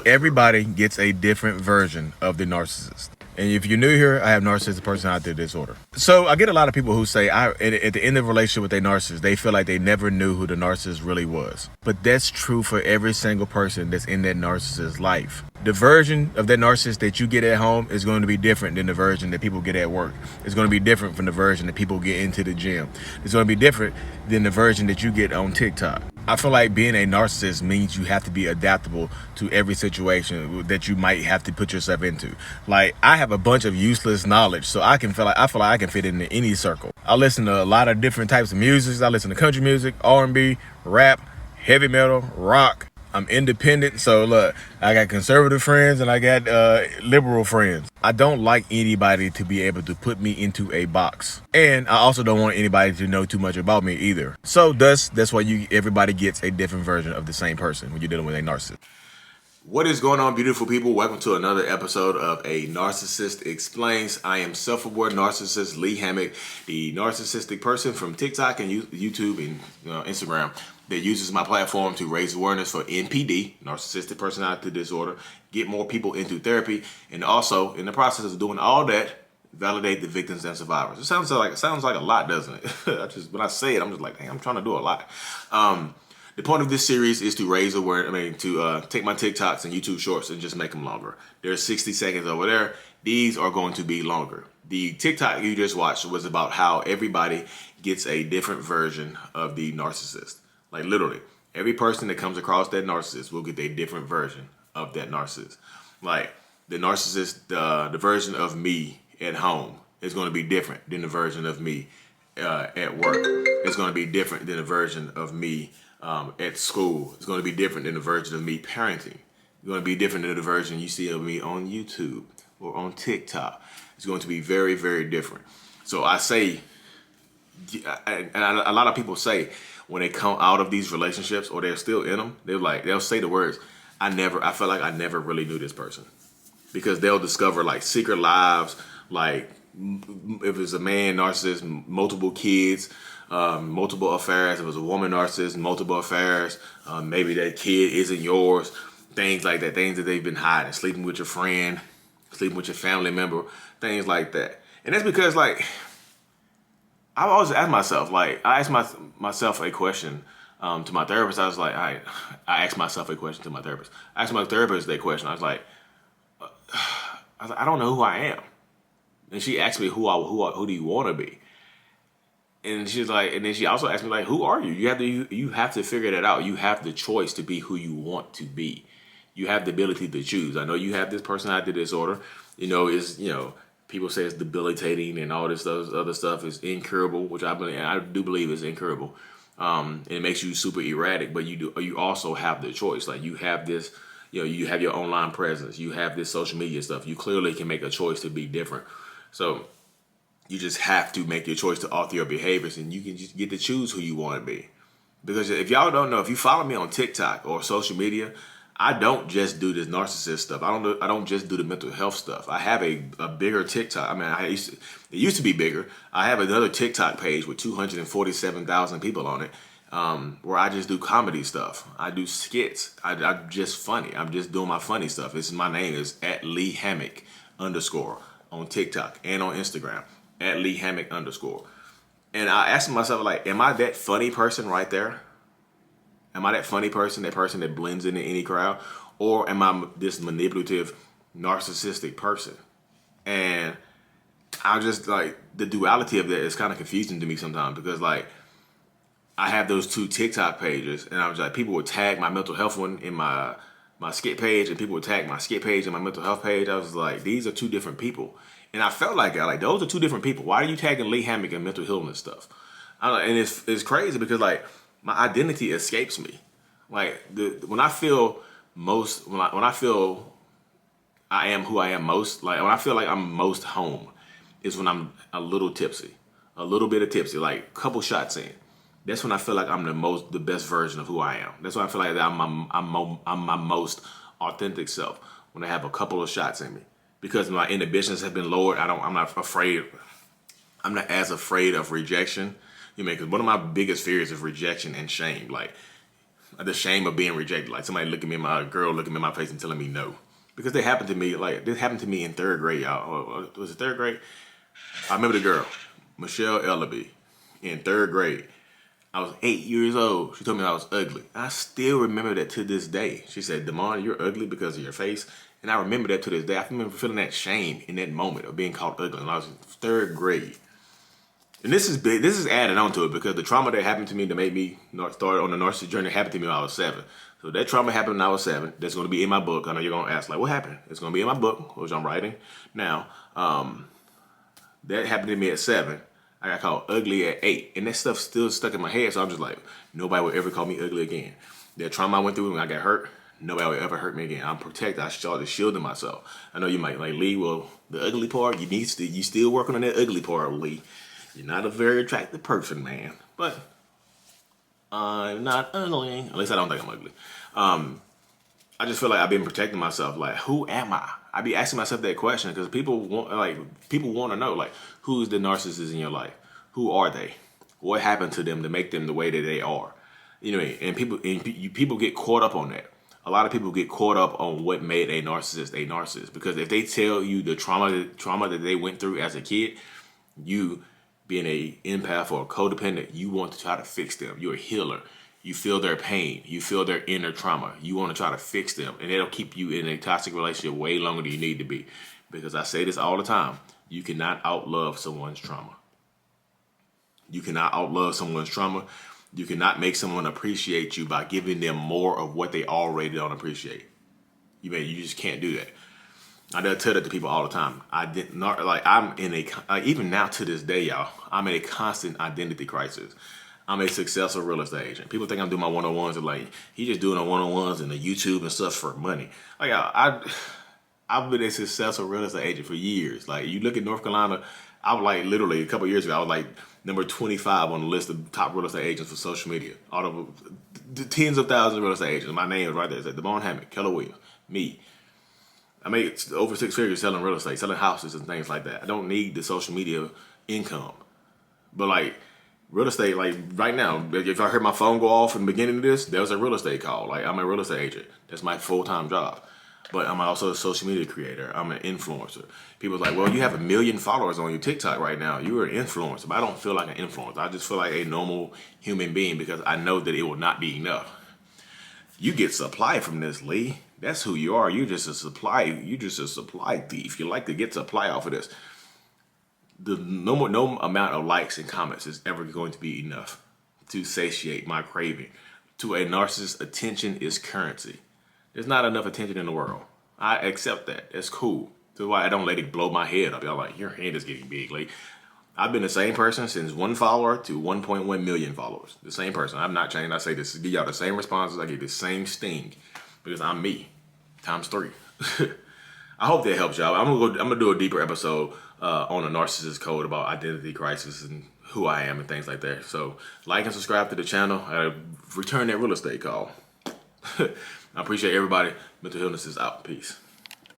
Everybody gets a different version of the narcissist. And if you're new here, I have narcissistic personality disorder. So I get a lot of people who say at the end of a relationship with a narcissist, they feel like they never knew who the narcissist really was. But that's true for every single person that's in that narcissist's life. The version of that narcissist that you get at home is going to be different than the version that people get at work. It's going to be different from the version that people get into the gym. It's going to be different than the version that you get on TikTok. I feel like being a narcissist means you have to be adaptable to every situation that you might have to put yourself into. Like, I have a bunch of useless knowledge, so I feel like I can fit into any circle. I listen to a lot of different types of music. I listen to country music, R&B, rap, heavy metal, rock. I'm independent, so look, I got conservative friends and I got liberal friends. I don't like anybody to be able to put me into a box. And I also don't want anybody to know too much about me either. So that's why everybody gets a different version of the same person when you're dealing with a narcissist. What is going on, beautiful people? Welcome to another episode of A Narcissist Explains. I am self-aware narcissist Lee Hammock, the narcissistic person from TikTok and YouTube and Instagram that uses my platform to raise awareness for NPD, narcissistic personality disorder, get more people into therapy, and also in the process of doing all that, validate the victims and survivors. It sounds like a lot, doesn't it? When I say it, I'm just like, dang, I'm trying to do a lot. The point of this series is to raise awareness, to take my TikToks and YouTube shorts and just make them longer. There's 60 seconds over there. These are going to be longer. The TikTok you just watched was about how everybody gets a different version of the narcissist. Like, literally, every person that comes across that narcissist will get a different version of that narcissist. Like, the narcissist, the version of me at home is going to be different than the version of me at work. It's going to be different than the version of me at school. It's going to be different than the version of me parenting. It's going to be different than the version you see of me on YouTube or on TikTok. It's going to be very, very different. So I say, and a lot of people say when they come out of these relationships or they're still in them, they'll say the words, I felt like I never really knew this person. Because they'll discover like secret lives, like if it's a man narcissist, multiple kids, multiple affairs. If it was a woman narcissist, multiple affairs. Maybe that kid isn't yours. Things like that. Things that they've been hiding. Sleeping with your friend, sleeping with your family member. Things like that. And that's because, like, I've always asked myself, I asked myself a question to my therapist. I was like, I asked myself a question to my therapist. I asked my therapist that question. I was like, I don't know who I am. And she asked me who do you want to be? And she's like, and then she also asked me, like, who are you? You have to figure that out. You have the choice to be who you want to be. You have the ability to choose. I know you have this personality disorder. People say it's debilitating and all this other stuff is incurable, which I do believe is incurable. And it makes you super erratic, but you also have the choice. Like, you have this, you have your online presence. You have this social media stuff. You clearly can make a choice to be different. So you just have to make your choice to alter your behaviors, and you can just get to choose who you want to be. Because if y'all don't know, if you follow me on TikTok or social media, I don't just do this narcissist stuff. I don't just do the mental health stuff. I have a bigger TikTok. I mean, it used to be bigger. I have another TikTok page with 247,000 people on it, where I just do comedy stuff. I do skits. I'm just funny. I'm just doing my funny stuff. My name is @LeeHammock_ on TikTok and on Instagram, @LeeHammock_. And I asked myself, like, am I that funny person right there? Am I that funny person, that person that blends into any crowd? Or am I this manipulative, narcissistic person? And I just, like, the duality of that is kind of confusing to me sometimes, because, like, I have those two TikTok pages, and I was like, people would tag my mental health one in my skit page, and people would tag my skit page and my mental health page. I was like, these are two different people. And I felt like those are two different people. Why are you tagging Lee Hammock and mental illness stuff? And it's crazy because, like, my identity escapes me. Like, when I feel I am who I am most, like when I feel like I'm most home, is when I'm a little tipsy, a little bit of tipsy, like a couple shots in. That's when I feel like I'm the best version of who I am. That's when I feel like I'm my most authentic self, when I have a couple of shots in me, because my inhibitions have been lowered. I'm not as afraid of rejection. Because one of my biggest fears is rejection and shame. Like, the shame of being rejected. Like somebody looking me in my girl looking me in my face and telling me no. Because they happened to me, like this happened to me in 3rd grade, y'all. Was it 3rd grade? I remember the girl, Michelle Ellaby, in 3rd grade. I was 8 years old. She told me I was ugly. I still remember that to this day. She said, Damon, you're ugly because of your face. And I remember that to this day. I remember feeling that shame in that moment of being called ugly when I was in 3rd grade. And this is big. This is added on to it because the trauma that happened to me that made me start on the narcissist journey happened to me when I was 7. So that trauma happened when I was 7. That's going to be in my book. I know you're going to ask, like, what happened? It's going to be in my book, which I'm writing now. That happened to me at 7. I got called ugly at 8. And that stuff still stuck in my head. So I'm just like, nobody will ever call me ugly again. That trauma I went through when I got hurt, nobody will ever hurt me again. I'm protected. I started shielding myself. I know you might like, Lee, well, the ugly part, you still working on that ugly part, Lee. You're not a very attractive person, man. But I'm not ugly. At least I don't think I'm ugly. I just feel like I've been protecting myself. Like, who am I? I be asking myself that question because people want to know, like, who's the narcissist in your life? Who are they? What happened to them to make them the way that they are? You know, and people get caught up on that. A lot of people get caught up on what made a narcissist because if they tell you the trauma that they went through as a kid, you being a empath or a codependent, you want to try to fix them. You're a healer. You feel their pain. You feel their inner trauma. You want to try to fix them. And it'll keep you in a toxic relationship way longer than you need to be. Because I say this all the time. You cannot outlove someone's trauma. You cannot outlove someone's trauma. You cannot make someone appreciate you by giving them more of what they already don't appreciate. You just can't do that. I tell that to people all the time. I'm in even now to this day, y'all, I'm in a constant identity crisis. I'm a successful real estate agent. People think I'm doing my one-on-ones and like, he just doing the one-on-ones and the YouTube and stuff for money. Like, I've been a successful real estate agent for years. Like, you look at North Carolina, I was like, literally a couple of years ago, I was like number 25 on the list of top real estate agents for social media. Out of the tens of thousands of real estate agents. My name is right there. It said Devon Hammock, Keller Williams, me. I made over 6 figures selling real estate, selling houses and things like that. I don't need the social media income. But like real estate, like right now, if I heard my phone go off in the beginning of this, there was a real estate call. Like I'm a real estate agent. That's my full-time job. But I'm also a social media creator. I'm an influencer. People's like, well, you have 1 million followers on your TikTok right now. You're an influencer. But I don't feel like an influencer. I just feel like a normal human being because I know that it will not be enough. You get supply from this, Lee. That's who you are. You're just a supply thief. You like to get supply off of this. No amount of likes and comments is ever going to be enough to satiate my craving. To a narcissist, attention is currency. There's not enough attention in the world. I accept that. It's cool. That's why I don't let it blow my head up. I'm like, your head is getting big, Lee. I've been the same person since 1 follower to 1.1 million followers. The same person. I've not changed. I say this to give y'all the same responses. I give the same sting because I'm me times 3. I hope that helps y'all. I'm gonna do a deeper episode on a narcissist code about identity crisis and who I am and things like that. So like and subscribe to the channel. Return that real estate call. I appreciate everybody. Mental Healness is out. Peace.